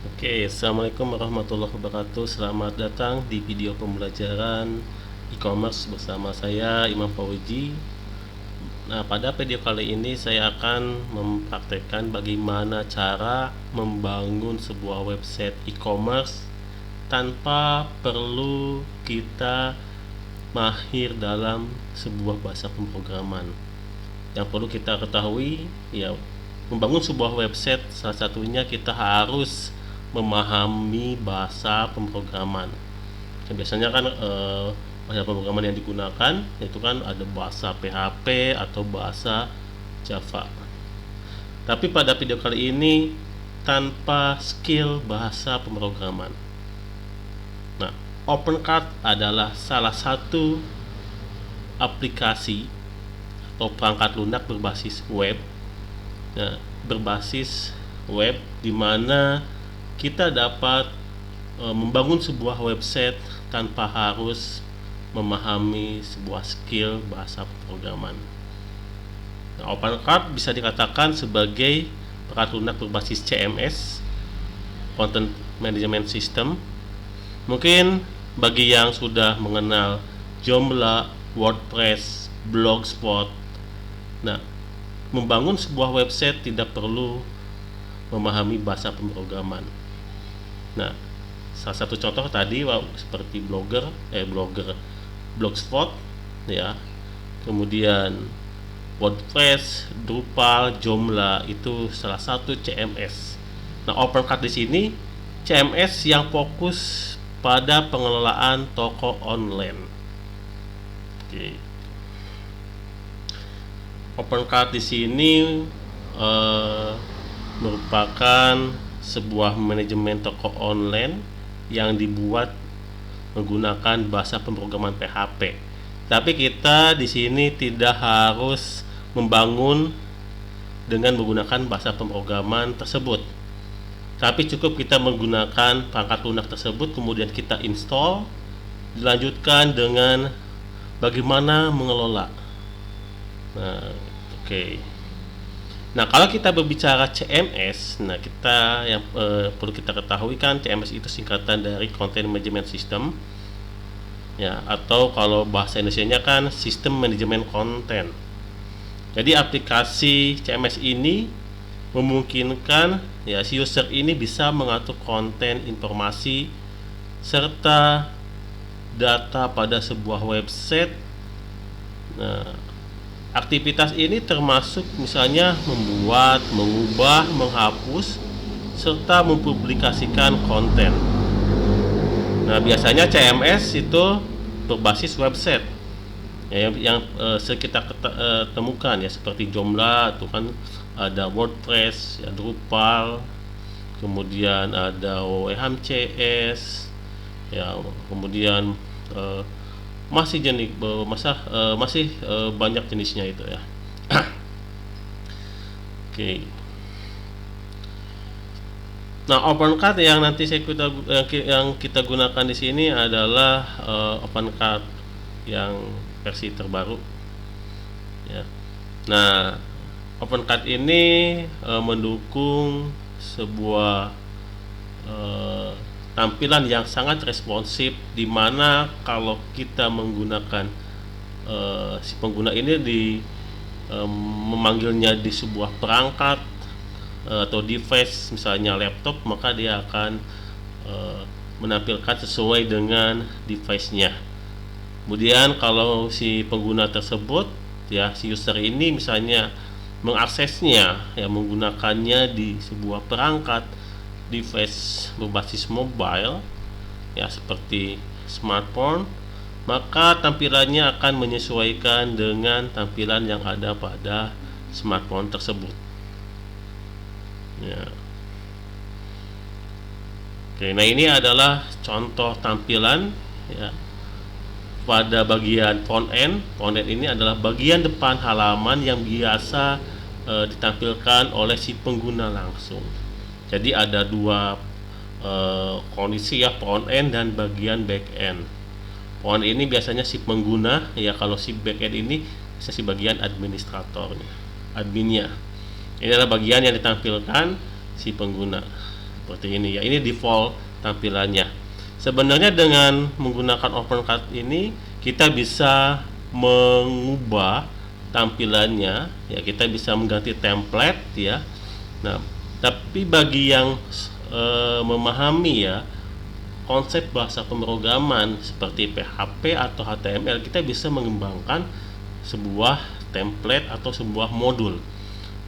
Oke, assalamualaikum warahmatullahi wabarakatuh. Selamat datang di video pembelajaran e-commerce bersama saya Imam Fauji. Nah, pada video kali ini saya akan mempraktekkan bagaimana cara membangun sebuah website e-commerce tanpa perlu kita mahir dalam sebuah bahasa pemrograman. Yang perlu kita ketahui, ya, membangun sebuah website salah satunya kita harus memahami bahasa pemrograman. Biasanya kan bahasa pemrograman yang digunakan itu kan ada bahasa PHP atau bahasa Java. Tapi pada video kali ini tanpa skill bahasa pemrograman. Nah, OpenCart adalah salah satu aplikasi atau perangkat lunak berbasis web, ya, di mana kita dapat membangun sebuah website tanpa harus memahami sebuah skill bahasa pemrograman. Nah, OpenCart bisa dikatakan sebagai perangkat lunak berbasis CMS, Content Management System. Mungkin bagi yang sudah mengenal Joomla, WordPress, Blogspot, nah, membangun sebuah website tidak perlu memahami bahasa pemrograman. Nah, salah satu contoh tadi seperti Blogspot, ya. Kemudian WordPress, Drupal, Joomla itu salah satu CMS. Nah, OpenCart di sini CMS yang fokus pada pengelolaan toko online. Oke. OpenCart di sini merupakan sebuah manajemen toko online yang dibuat menggunakan bahasa pemrograman PHP. Tapi kita di sini tidak harus membangun dengan menggunakan bahasa pemrograman tersebut. Tapi cukup kita menggunakan perangkat lunak tersebut, kemudian kita install, dilanjutkan dengan bagaimana mengelola. Nah, oke. Nah, kalau kita berbicara CMS, nah kita yang perlu kita ketahui kan CMS itu singkatan dari Content Management System, ya, atau kalau bahasa Indonesianya kan Sistem Manajemen Konten. Jadi aplikasi CMS ini memungkinkan, ya, si user ini bisa mengatur konten, informasi, serta data pada sebuah website. Nah, aktivitas ini termasuk misalnya membuat, mengubah, menghapus, serta mempublikasikan konten. Nah, biasanya CMS itu berbasis website, ya, yang kita temukan, ya, seperti Joomla itu kan ada WordPress, ya, Drupal, kemudian ada WHM-CS, ya, kemudian masih banyak jenisnya itu, ya. Oke. Nah, OpenCart yang nanti yang kita gunakan di sini adalah OpenCart yang versi terbaru, ya. Nah, OpenCart ini mendukung sebuah tampilan yang sangat responsif, di mana kalau kita menggunakan si pengguna ini memanggilnya di sebuah perangkat atau device, misalnya laptop, maka dia akan menampilkan sesuai dengan device-nya. Kemudian kalau si pengguna tersebut, ya, si user ini misalnya mengaksesnya, ya, menggunakannya di sebuah perangkat device berbasis mobile, ya, seperti smartphone, maka tampilannya akan menyesuaikan dengan tampilan yang ada pada smartphone tersebut, ya. Oke, nah ini adalah contoh tampilan, ya, pada bagian front end. Front end ini adalah bagian depan halaman yang biasa ditampilkan oleh si pengguna langsung. Jadi ada dua kondisi, ya, front end dan bagian back end. Front ini biasanya si pengguna, ya, kalau si back end ini bisa si bagian administratornya, adminnya. Ini adalah bagian yang ditampilkan si pengguna. seperti ini ya. Ini default tampilannya. Sebenarnya dengan menggunakan OpenCart ini kita bisa mengubah tampilannya ya, kita bisa mengganti template ya. Nah, tapi bagi yang memahami ya konsep bahasa pemrograman seperti PHP atau HTML, kita bisa mengembangkan sebuah template atau sebuah modul.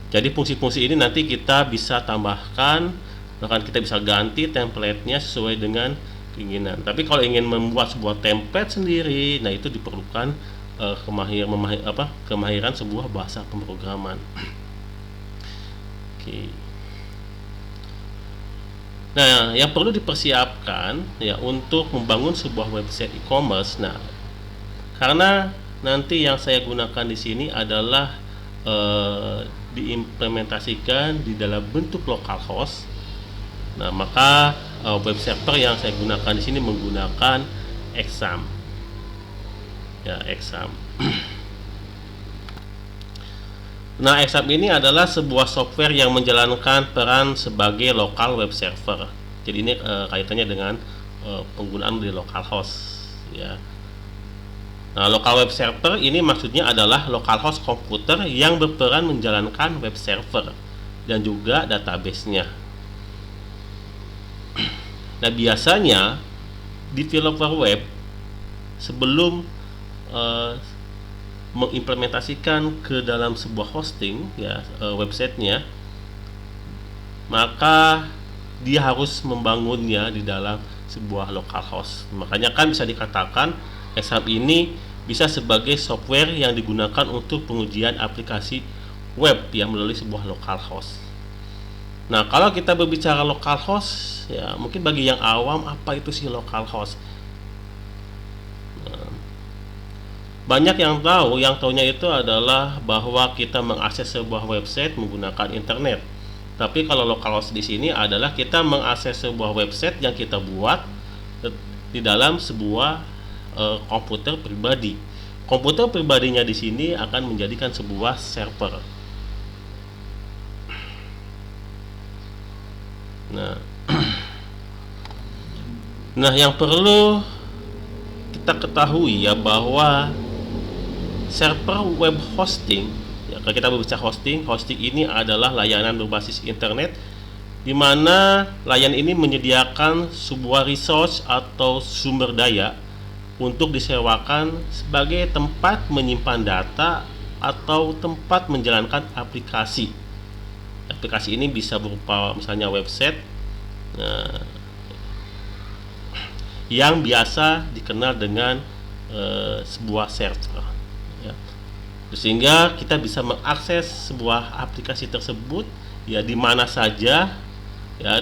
Jadi fungsi-fungsi ini nanti kita bisa tambahkan, bahkan kita bisa ganti template-nya sesuai dengan keinginan. Tapi kalau ingin membuat sebuah template sendiri, nah itu diperlukan kemahiran sebuah bahasa pemrograman. Oke. Nah, yang perlu dipersiapkan ya untuk membangun sebuah website e-commerce. Nah, karena nanti yang saya gunakan di sini adalah diimplementasikan di dalam bentuk localhost. Nah, maka web server yang saya gunakan di sini menggunakan Exam. Ya, Exam. Nah, Exam ini adalah sebuah software yang menjalankan peran sebagai local web server. Jadi ini kaitannya dengan penggunaan di localhost ya. Nah, local web server ini maksudnya adalah localhost komputer yang berperan menjalankan web server dan juga database-nya. Nah, biasanya developer web sebelum mengimplementasikan ke dalam sebuah hosting ya websitenya, maka dia harus membangunnya di dalam sebuah localhost. Makanya kan bisa dikatakan Exam ini bisa sebagai software yang digunakan untuk pengujian aplikasi web yang melalui sebuah localhost. Nah, kalau kita berbicara localhost ya, mungkin bagi yang awam apa itu sih localhost? Banyak yang tahu, yang taunya itu adalah bahwa kita mengakses sebuah website menggunakan internet. Tapi kalau localhost di sini adalah kita mengakses sebuah website yang kita buat di dalam sebuah komputer pribadi. Komputer pribadinya di sini akan menjadikan sebuah server. Nah, yang perlu kita ketahui ya bahwa server web hosting ya, kalau kita berbicara hosting ini adalah layanan berbasis internet di mana layanan ini menyediakan sebuah resource atau sumber daya untuk disewakan sebagai tempat menyimpan data atau tempat menjalankan aplikasi. Aplikasi ini bisa berupa misalnya website yang biasa dikenal dengan sebuah server ya. Sehingga kita bisa mengakses sebuah aplikasi tersebut ya di mana saja ya,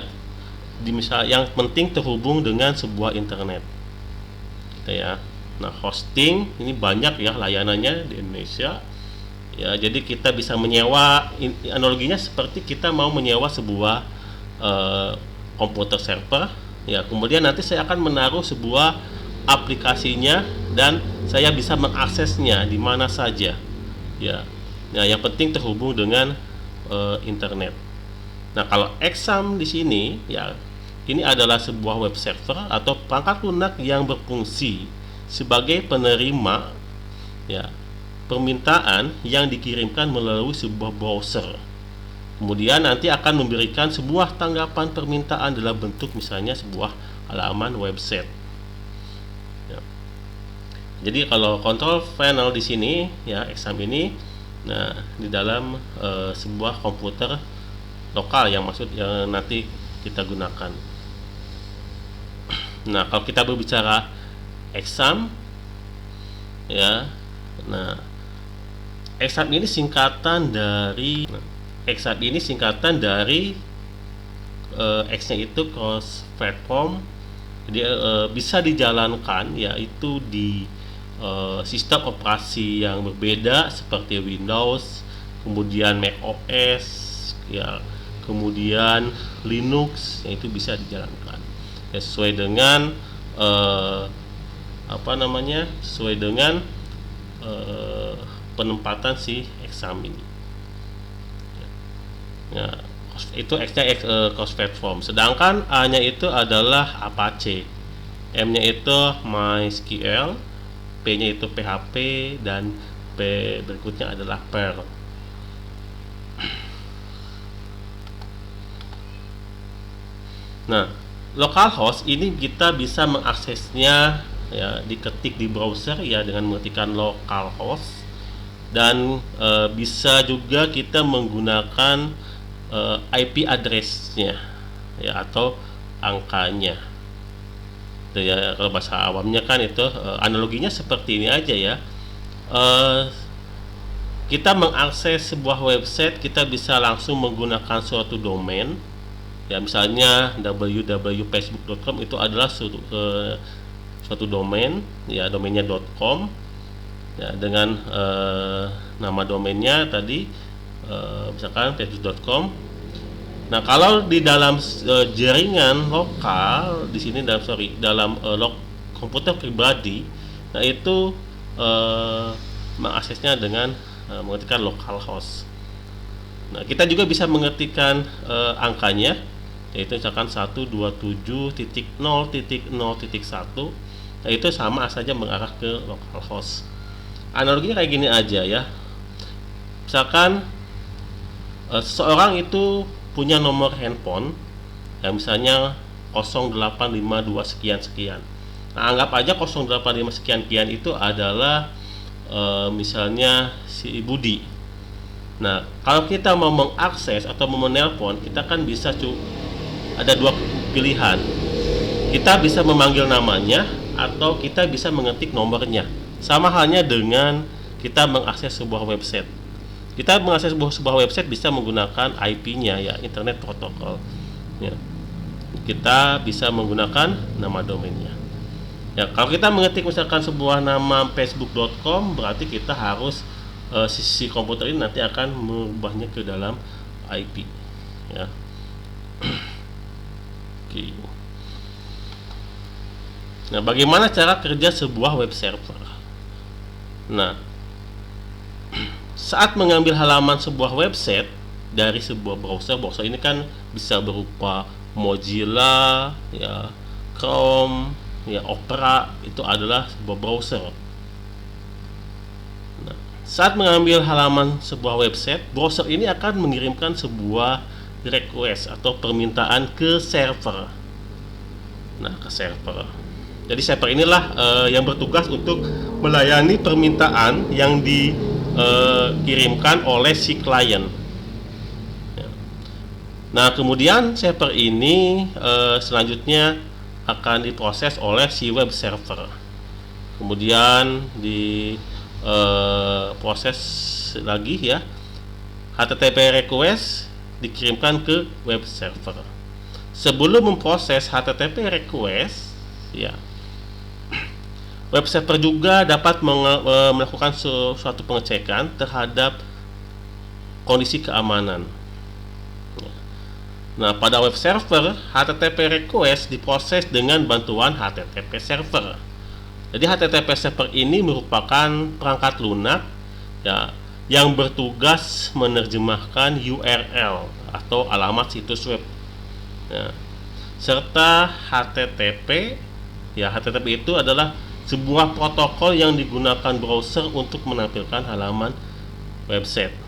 yang penting terhubung dengan sebuah internet gitu ya. Nah, hosting ini banyak ya layanannya di Indonesia ya, jadi kita bisa menyewa, analoginya seperti kita mau menyewa sebuah komputer server ya, kemudian nanti saya akan menaruh sebuah aplikasinya dan saya bisa mengaksesnya di mana saja ya. Nah, yang penting terhubung dengan internet. Nah, kalau Exam di sini ya, ini adalah sebuah web server atau perangkat lunak yang berfungsi sebagai penerima ya permintaan yang dikirimkan melalui sebuah browser. Kemudian nanti akan memberikan sebuah tanggapan permintaan dalam bentuk misalnya sebuah halaman website. Ya. Jadi kalau control panel di sini ya Exam ini, nah di dalam sebuah komputer lokal yang nanti kita gunakan. Nah, kalau kita berbicara Exam ya, nah Exam ini singkatan dari X-nya itu cross platform. Jadi bisa dijalankan yaitu di sistem operasi yang berbeda seperti Windows, kemudian Mac OS ya, kemudian Linux, itu bisa dijalankan ya, sesuai dengan penempatan si Exam ini ya. itu X-nya cross platform, sedangkan A-nya itu adalah Apache, M-nya itu MySQL, P-nya itu PHP, dan P berikutnya adalah Perl. Nah, localhost ini kita bisa mengaksesnya ya, diketik di browser ya dengan mengetikkan localhost, dan bisa juga kita menggunakan IP address-nya ya, atau angkanya. Itu ya, kalau bahasa awamnya kan itu analoginya seperti ini aja ya. Kita mengakses sebuah website, kita bisa langsung menggunakan suatu domain ya, misalnya www.facebook.com itu adalah suatu domain ya, domainnya .com ya, dengan nama domainnya tadi misalkan facebook.com. Nah, kalau di dalam jaringan lokal di sini dalam komputer pribadi, nah itu mengaksesnya dengan mengetikkan localhost. Nah, kita juga bisa mengetikkan angkanya, yaitu misalkan 127.0.0.1. Nah, itu sama saja mengarah ke localhost. Analoginya kayak gini aja ya. Misalkan seseorang itu punya nomor handphone ya, misalnya 0852 sekian sekian. Nah, anggap aja 085 sekian sekian itu adalah misalnya si Budi. Nah, kalau kita mau mengakses atau mau menelpon, kita kan bisa ada dua pilihan. Kita bisa memanggil namanya atau kita bisa mengetik nomornya. Sama halnya dengan kita mengakses sebuah website. Kita mengakses sebuah website bisa menggunakan IP-nya ya, Internet Protocol. Ya. Kita bisa menggunakan nama domainnya. Ya, kalau kita mengetik misalkan sebuah nama facebook.com, berarti kita harus sisi komputer ini nanti akan mengubahnya ke dalam IP. Ya. Oke. Nah, bagaimana cara kerja sebuah web server? Nah, saat mengambil halaman sebuah website dari sebuah browser ini kan bisa berupa Mozilla, ya, Chrome, ya, Opera, itu adalah sebuah browser. Nah, saat mengambil halaman sebuah website, browser ini akan mengirimkan sebuah request atau permintaan ke server. Nah, ke server. Jadi server inilah yang bertugas untuk melayani permintaan yang dikirimkan oleh si klien. Ya. Nah, kemudian server ini selanjutnya akan diproses oleh si web server. Kemudian diproses lagi ya, HTTP request dikirimkan ke web server. Sebelum memproses HTTP request ya, web server juga dapat melakukan suatu pengecekan terhadap kondisi keamanan. Nah, pada web server, HTTP request diproses dengan bantuan HTTP server. Jadi HTTP server ini merupakan perangkat lunak ya, yang bertugas menerjemahkan URL atau alamat situs web ya, serta HTTP. Ya, HTTP itu adalah sebuah protokol yang digunakan browser untuk menampilkan halaman website.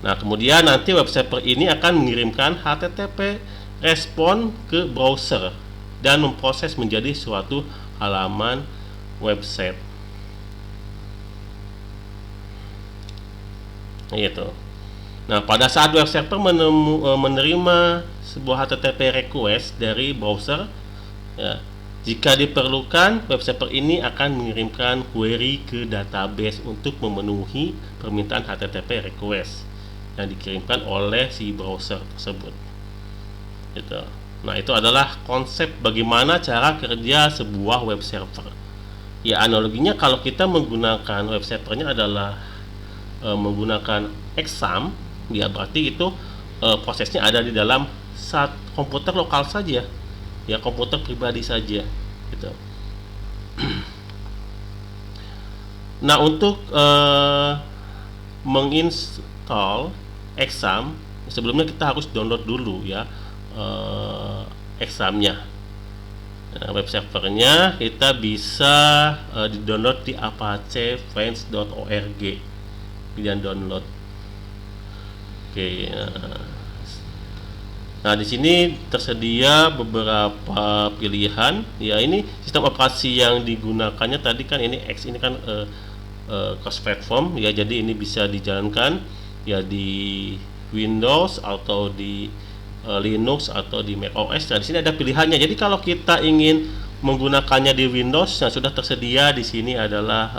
Nah, kemudian nanti web server ini akan mengirimkan HTTP respon ke browser dan memproses menjadi suatu halaman website. Gitu. Nah, pada saat web server menerima sebuah HTTP request dari browser, ya, jika diperlukan, web server ini akan mengirimkan query ke database untuk memenuhi permintaan HTTP request yang dikirimkan oleh si browser tersebut. Gitu. Nah, itu adalah konsep bagaimana cara kerja sebuah web server. Ya, analoginya kalau kita menggunakan web servernya adalah menggunakan exam, ya berarti itu prosesnya ada di dalam komputer lokal saja. Ya, komputer pribadi saja gitu. Nah, untuk menginstall exam Sebelumnya kita harus download dulu ya examnya. Nah, web servernya kita bisa di-download di apacefriends.org. Kemudian download. Oke. Nah, di sini tersedia beberapa pilihan. Ya, ini sistem operasi yang digunakannya tadi kan ini X ini kan cross platform ya. Jadi ini bisa dijalankan ya di Windows atau di Linux atau di macOS. Nah, di sini ada pilihannya. Jadi kalau kita ingin menggunakannya di Windows, nah sudah tersedia di sini adalah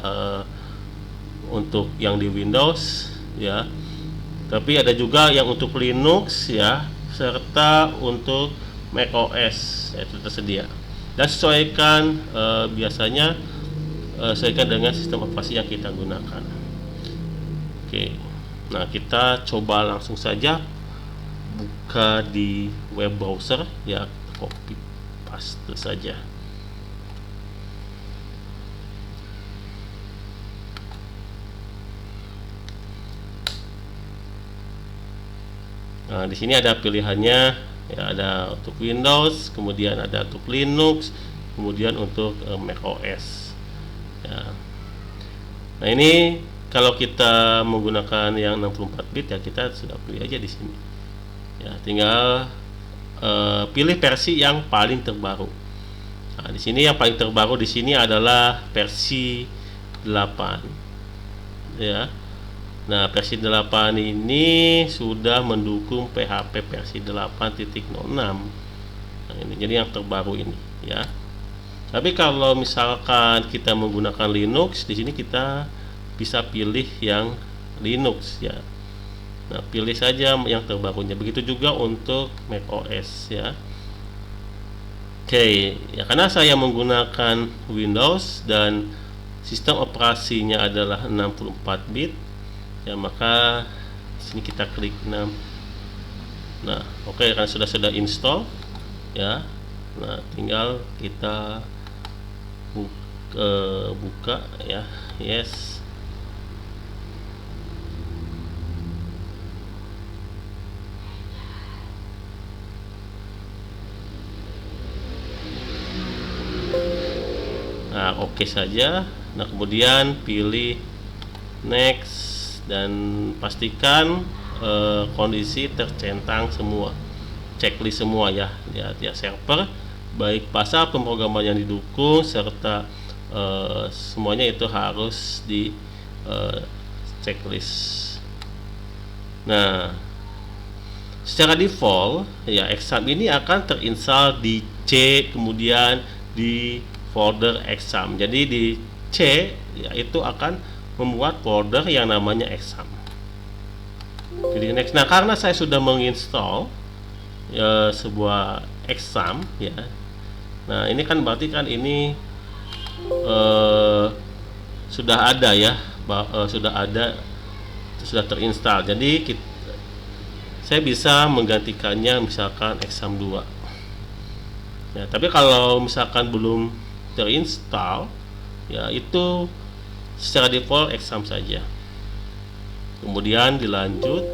untuk yang di Windows ya. Tapi ada juga yang untuk Linux ya, serta untuk macOS itu tersedia. Dan sesuaikan biasanya sesuaikan dengan sistem operasi yang kita gunakan. Oke. Nah, kita coba langsung saja buka di web browser ya, copy paste saja. Nah, di sini ada pilihannya ya, ada untuk Windows, kemudian ada untuk Linux, kemudian untuk macOS. Ya. Nah, ini kalau kita menggunakan yang 64 bit ya, kita sudah pilih aja di sini. Ya, tinggal pilih versi yang paling terbaru. Nah, di sini yang paling terbaru di sini adalah versi 8. Ya. Nah, versi 8 ini sudah mendukung PHP versi 8.06. Nah, ini jadi yang terbaru ini ya. Tapi kalau misalkan kita menggunakan Linux, di sini kita bisa pilih yang Linux ya. Nah, pilih saja yang terbarunya. Begitu juga untuk macOS ya. Oke, ya karena saya menggunakan Windows dan sistem operasinya adalah 64 bit. Ya, maka sini kita klik 6. Nah, oke, kan sudah install ya. Nah, tinggal kita buka ya. Yes. Nah, oke saja. Nah, kemudian pilih next dan pastikan kondisi tercentang semua, checklist semua ya, server, baik pasal pemrograman yang didukung serta semuanya itu harus di checklist. Nah, secara default ya exam ini akan terinstall di C, kemudian di folder exam. Jadi di C ya itu akan membuat folder yang namanya exam. Pilih next. Nah, karena saya sudah menginstall sebuah exam ya. Nah, ini kan berarti kan ini sudah ada ya, sudah terinstall. Jadi saya bisa menggantikannya misalkan exam 2 ya. Tapi kalau misalkan belum terinstall ya, itu secara default exam saja. Kemudian dilanjut.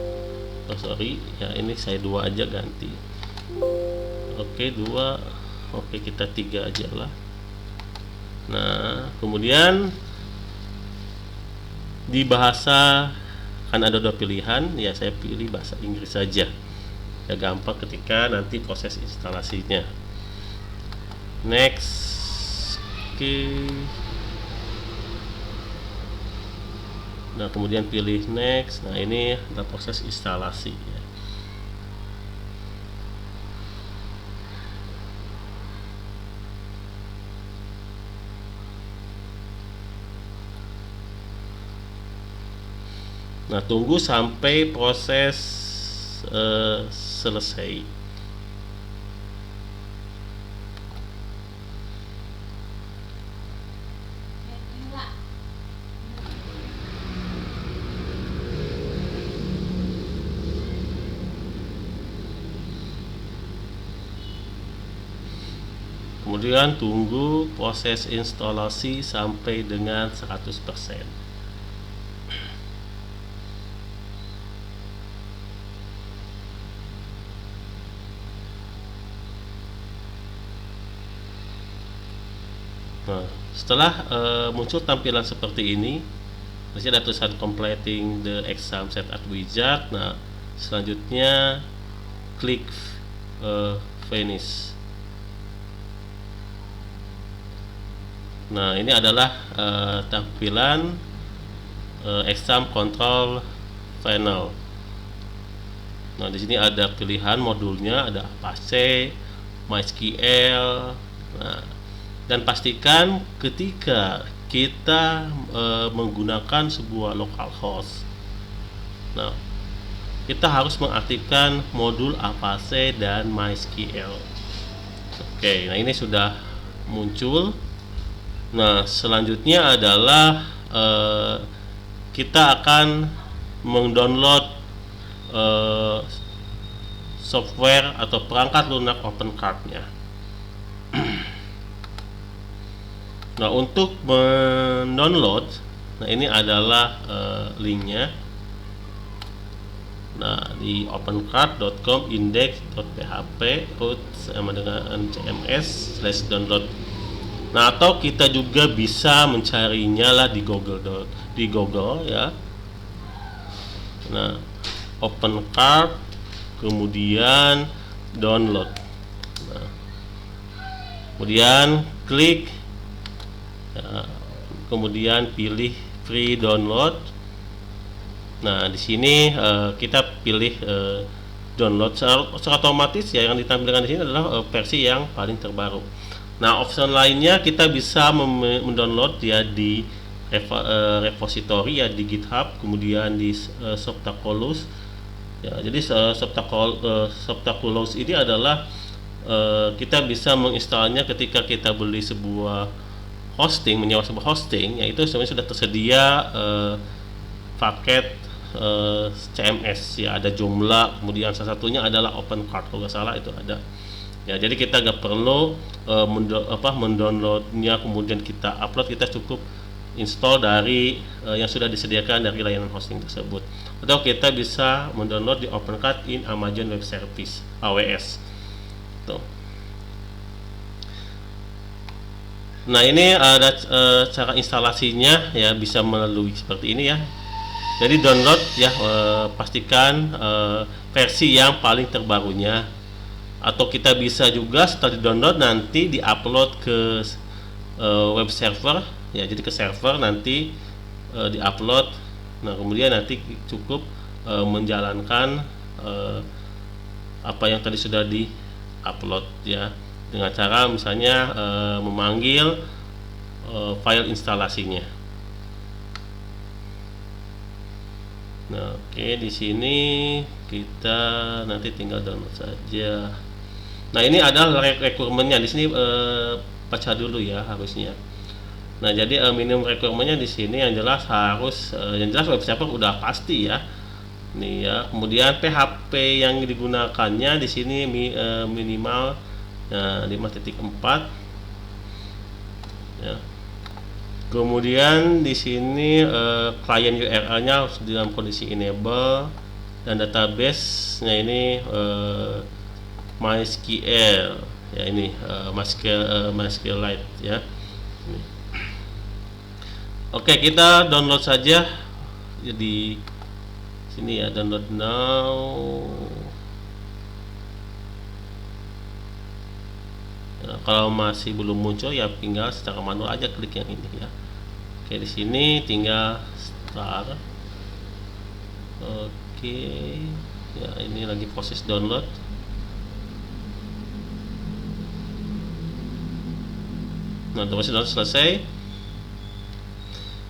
Ya, ini saya 2 aja ganti. Oke, 2. Oke, kita 3 aja lah. Nah, kemudian di bahasa kan ada 2 pilihan ya, saya pilih bahasa Inggris saja ya, gampang ketika nanti proses instalasinya. Next. Oke. Nah, kemudian pilih next. Nah, ini adalah proses instalasi ya. Nah, tunggu sampai proses selesai. Kemudian tunggu proses instalasi sampai dengan 100%. Nah, setelah muncul tampilan seperti ini, di sini ada tulisan completing the exam setup wizard. Nah, selanjutnya klik finish. Nah, ini adalah tampilan exam control panel. Nah, di sini ada pilihan modulnya, ada Apache, MySQL. Nah, dan pastikan ketika kita menggunakan sebuah localhost, nah, kita harus mengaktifkan modul Apache dan MySQL. Oke, nah ini sudah muncul. Nah, selanjutnya adalah kita akan mendownload software atau perangkat lunak OpenCart-nya. Nah, untuk mendownload, nah ini adalah linknya. Nah, di opencart.com index.php root sama dengan cms/download. Nah, atau kita juga bisa mencarinya lah di Google ya. Nah, OpenCart kemudian download. Nah, kemudian klik ya, kemudian pilih free download. Nah, di sini kita pilih download secara otomatis ya, yang ditampilkan di sini adalah versi yang paling terbaru. Nah, option lainnya kita bisa mendownload ya di repository ya di GitHub, kemudian di Softaculous. Ya, jadi Softaculous ini adalah kita bisa menginstalnya ketika kita beli sebuah hosting, menyewa sebuah hosting, yaitu sebenarnya sudah tersedia paket CMS ya, ada Joomla, kemudian salah satunya adalah OpenCart kalau nggak salah itu ada. Ya, jadi kita nggak perlu mendownloadnya kemudian kita upload, kita cukup install dari yang sudah disediakan dari layanan hosting tersebut. Atau kita bisa mendownload di OpenCart in Amazon Web Service (AWS). Tuh. Nah, ini ada cara instalasinya ya, bisa melalui seperti ini ya. Jadi download ya, pastikan versi yang paling terbarunya. Atau kita bisa juga setelah di-download nanti di-upload ke web server ya, jadi ke server nanti di-upload. Nah, kemudian nanti cukup menjalankan apa yang tadi sudah di-upload ya, dengan cara misalnya memanggil file instalasinya. Nah, oke, di sini kita nanti tinggal download saja. Nah, ini adalah requirement-nya. Di sini baca dulu ya harusnya. Nah, jadi minimum requirement-nya di sini yang jelas harus yang jelas web server udah pasti ya. Nih ya. Kemudian PHP yang digunakannya di sini minimal 5.4 ya. Kemudian di sini client URL-nya harus dalam kondisi enable, dan database-nya ini MySQL ya, ini MySQLite ya. Ini. Oke, kita download saja di sini ya, download now. Ya, kalau masih belum muncul ya tinggal secara manual aja klik yang ini ya. Oke, di sini tinggal start. Oke, ya ini lagi proses download. Nah, terus sudah selesai.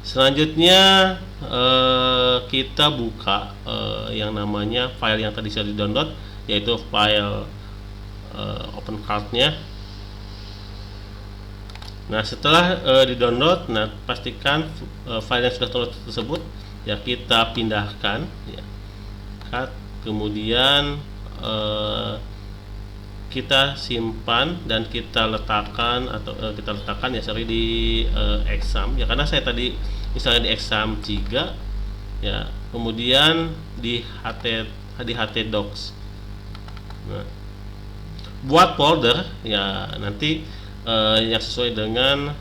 Selanjutnya kita buka yang namanya file yang tadi sudah di download, yaitu file OpenCart-nya. Nah, setelah di-download, nah pastikan file yang sudah download tersebut ya kita pindahkan ya. Kemudian kita simpan dan kita letakkan ya, sorry, di exam ya, karena saya tadi misalnya di exam 3 ya, kemudian di htdocs. Nah, buat folder ya nanti yang sesuai dengan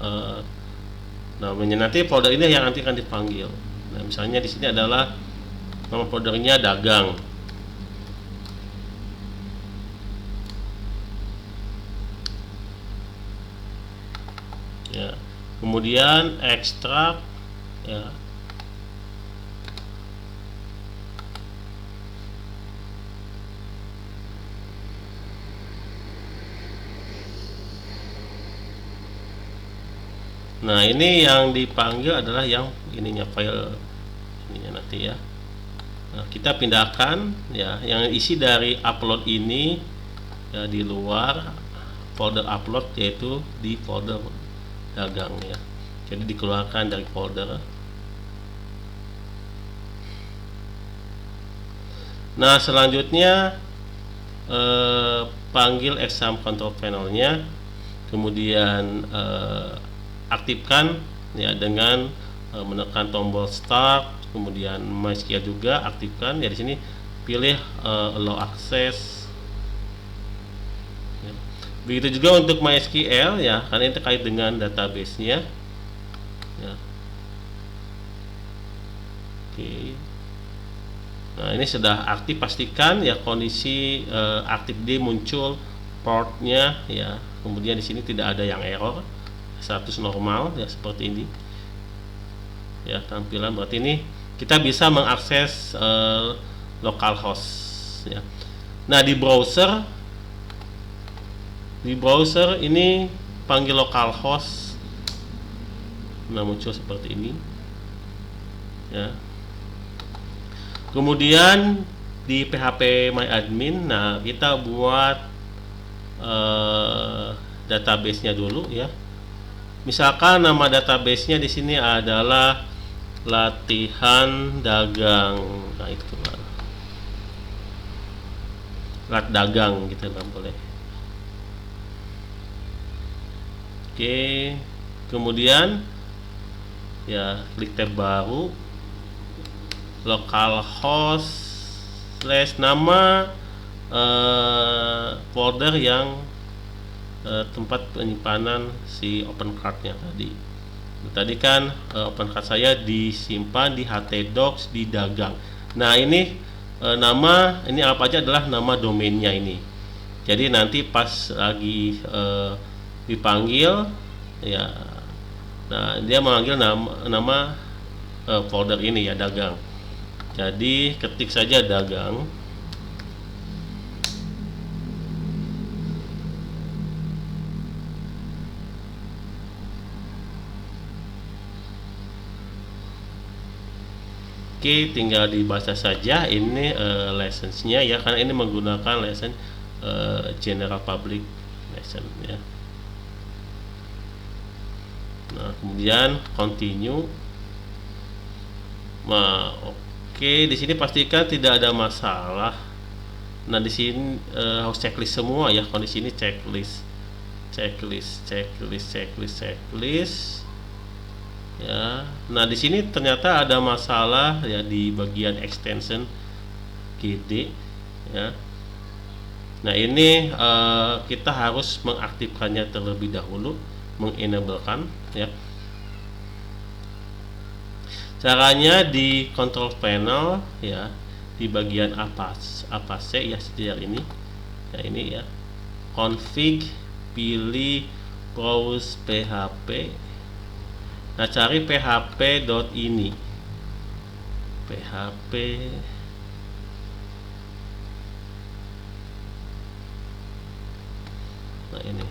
eh, namanya. Nanti folder ini yang nanti akan dipanggil. Nah, misalnya di sini adalah nama foldernya dagang. Ya. Kemudian ekstrak, ya. Nah, ini yang dipanggil adalah yang ininya, file ininya nanti ya. Nah, kita pindahkan ya yang isi dari upload ini ya di luar folder upload, yaitu di folder dagang ya. Jadi dikeluarkan dari folder. Nah, selanjutnya panggil exam control panelnya, kemudian aktifkan ya dengan menekan tombol start, kemudian MySQL juga aktifkan ya. Di sini pilih allow access ya. Begitu juga untuk MySQL ya, karena ini terkait dengan database-nya ya. Oke. Nah, ini sudah aktif, pastikan ya kondisi aktif D muncul portnya ya. Kemudian di sini tidak ada yang error, status normal ya, seperti ini ya tampilan. Berarti ini kita bisa mengakses localhost ya. Nah, di browser ini panggil localhost, nah muncul seperti ini ya. Kemudian di PHP MyAdmin, nah kita buat database-nya dulu ya. Misalkan nama database-nya di sini adalah latihan dagang. Nah, itu lat dagang gitu kan, boleh. Oke, kemudian ya klik tab baru, localhost slash nama folder yang tempat penyimpanan si OpenCart-nya tadi. Tadi kan OpenCart saya disimpan di htdocs di dagang. Nah, ini nama ini apa aja adalah nama domainnya ini. Jadi nanti pas lagi dipanggil ya, nah dia memanggil nama folder ini ya, dagang. Jadi ketik saja dagang. Oke, tinggal dibaca saja ini license-nya ya, karena ini menggunakan license general public license ya. Nah, kemudian continue. Nah, oke, di sini pastikan tidak ada masalah. Nah, di sini harus checklist semua ya. Kondisi ini checklist ya. Nah, di sini ternyata ada masalah ya di bagian extension GD ya. Nah, ini kita harus mengaktifkannya terlebih dahulu, mengenablekan ya. Caranya di control panel ya, di bagian Apache ya, seperti ini ya, ini ya, config, pilih browse PHP. Nah, cari php.ini, php. Nah, ini.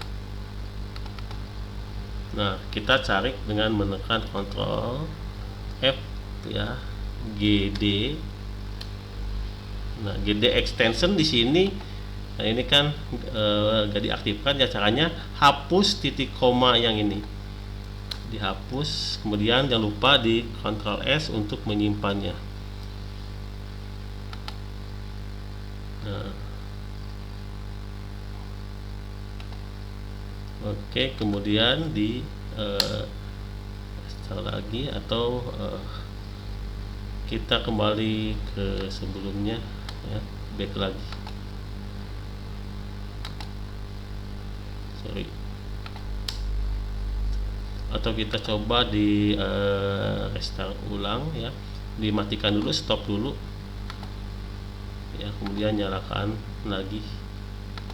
Nah, kita cari dengan menekan Ctrl F ya, GD. Nah, GD extension di sini. Nah, ini kan gak diaktifkan ya. Caranya hapus titik koma yang ini, dihapus. Kemudian jangan lupa di Ctrl S untuk menyimpannya. Nah, oke, kemudian di install lagi, atau kita kembali ke sebelumnya ya, back lagi. Sorry. atau kita coba di restart ulang ya, dimatikan dulu, stop dulu ya, kemudian nyalakan lagi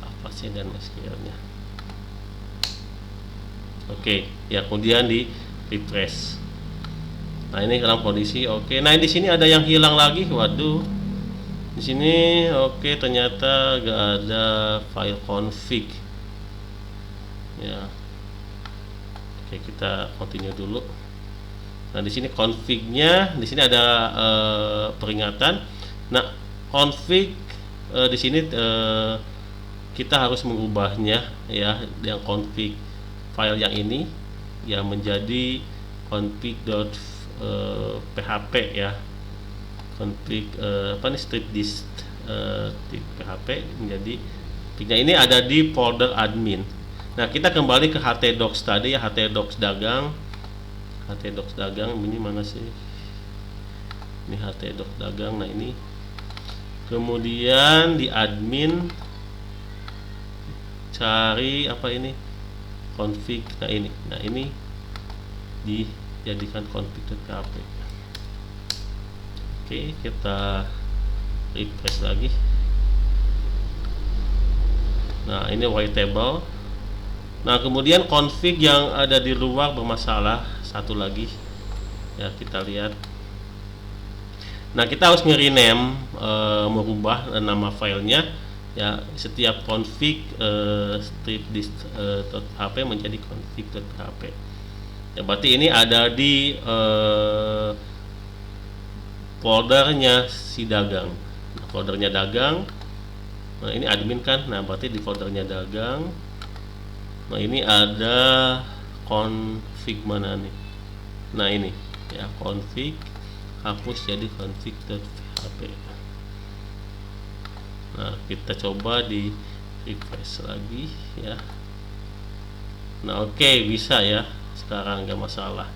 Avast dan MySQL-nya. Oke ya, kemudian di refresh. Nah ini dalam kondisi oke. Nah di sini ada yang hilang lagi, waduh. Di sini oke, ternyata gak ada file config ya. Oke, kita continue dulu. Nah di sini config-nya, di sini ada peringatan. Nah config di sini kita harus mengubahnya ya, yang config file yang ini ya menjadi config.php ya, config strip disk php menjadi config-nya ini ada di folder admin. Nah kita kembali ke htdocs tadi ya, htdocs dagang ini mana sih, ini htdocs dagang. Nah ini kemudian di admin cari apa ini, config. Nah ini dijadikan config.php. Oke, kita refresh lagi. Nah ini white table. Nah kemudian config yang ada di luar bermasalah, satu lagi ya, kita lihat. Nah kita harus nge-rename, merubah nama filenya ya, setiap config strip disk.php menjadi config.php ya, berarti ini ada di foldernya si dagang. Nah, foldernya dagang, nah ini admin kan, nah berarti di foldernya dagang. Nah ini ada config mana nih, nah ini ya, config, hapus jadi config.php. Nah kita coba di refresh lagi ya. Nah oke, bisa ya, sekarang nggak masalah.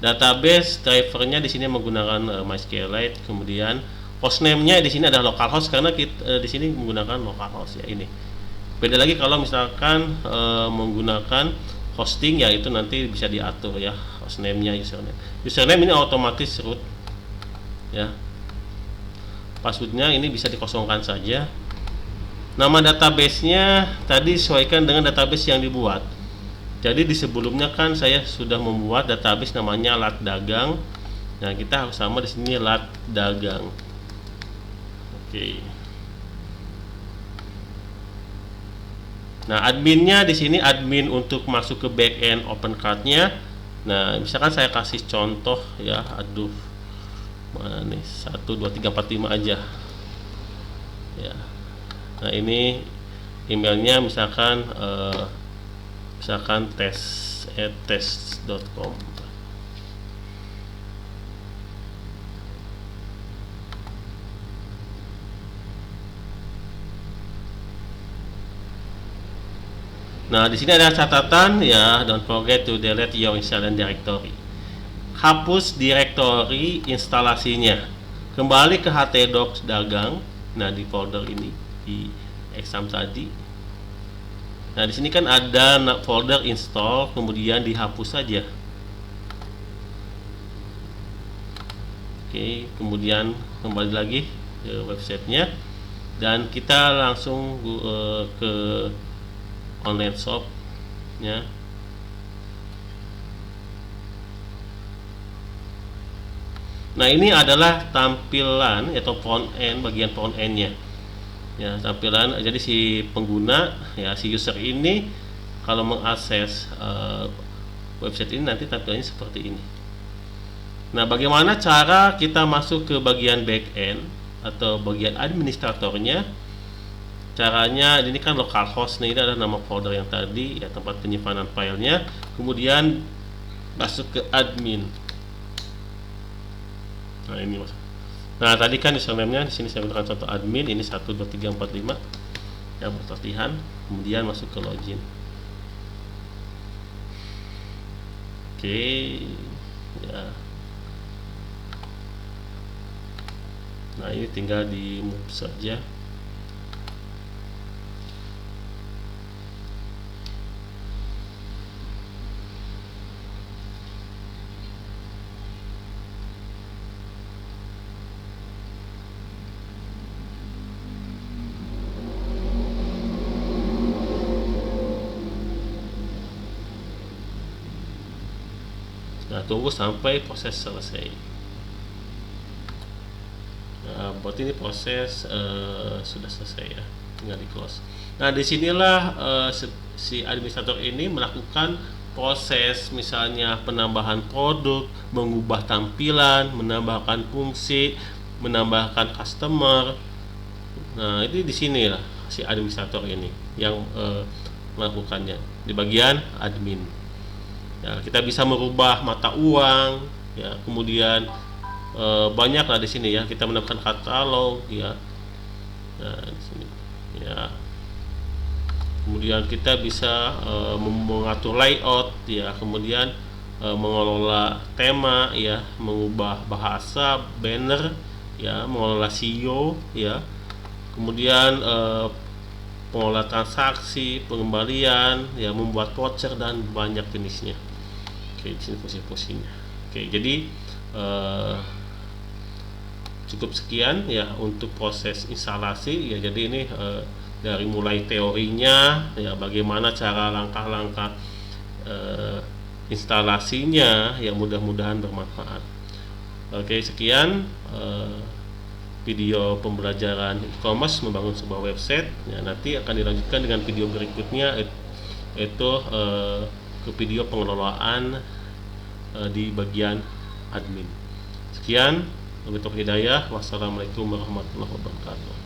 Database drivernya di sini menggunakan MySQLite, kemudian hostname-nya di sini adalah localhost karena kita di sini menggunakan localhost ya. Ini beda lagi kalau misalkan menggunakan hosting ya, itu nanti bisa diatur ya, hostname-nya, username ini otomatis root ya. Passwordnya ini bisa dikosongkan saja. Nama database-nya tadi sesuaikan dengan database yang dibuat. Jadi di sebelumnya kan saya sudah membuat database namanya lat dagang. Nah kita harus sama di sini lat dagang. Oke. Nah adminnya di sini admin untuk masuk ke backend OpenCart-nya. Nah misalkan saya kasih contoh ya, aduh mana nih, 1 2 3 4 5 aja ya. Nah ini emailnya misalkan test@test.com. Nah di sini ada catatan ya, don't forget to delete your installed directory. Hapus direktori instalasinya, kembali ke htdocs dagang. Nah di folder ini di exam tadi, nah di sini kan ada folder install, kemudian dihapus saja. Oke, kemudian kembali lagi ke websitenya dan kita langsung ke online shop ya. Nah ini adalah tampilan atau front end, bagian front endnya ya, tampilan. Jadi si pengguna ya, si user ini kalau mengakses website ini nanti tampilannya seperti ini. Nah bagaimana cara kita masuk ke bagian back end atau bagian administratornya? Caranya ini kan localhost, nih ini adalah nama folder yang tadi ya, tempat penyimpanan filenya. Kemudian masuk ke admin. Nah ini mas. Nah tadi kan username-nya di sini saya gunakan contoh admin, ini 1 2 3 4 5 ya, buat latihan. Kemudian masuk ke login. Oke ya. Nah ini tinggal di move saja. tunggu sampai proses selesai. Nah, berarti ini proses sudah selesai ya, tinggal di close. Nah, disinilah si administrator ini melakukan proses, misalnya penambahan produk, mengubah tampilan, menambahkan fungsi, menambahkan customer. Nah, itu di sini lah si administrator ini yang melakukannya di bagian admin. Ya, kita bisa merubah mata uang, ya, kemudian banyak lah di sini ya, kita menambahkan katalog ya. Nah, di sini ya. Kemudian kita bisa mengatur layout ya, kemudian mengelola tema ya, mengubah bahasa, banner ya, mengelola SEO ya. Kemudian pengelola transaksi, pengembalian ya, membuat voucher dan banyak jenisnya. Oke, di sini fungsi-fungsinya. Oke, jadi cukup sekian ya untuk proses instalasi ya. Jadi ini dari mulai teorinya ya, bagaimana cara langkah-langkah instalasinya ya, mudah-mudahan bermanfaat. Oke, sekian video pembelajaran e-commerce membangun sebuah website ya. Nanti akan dilanjutkan dengan video berikutnya, yaitu ke video pengelolaan di bagian admin. Sekian, wabillahi hidayah. Wassalamualaikum warahmatullahi wabarakatuh.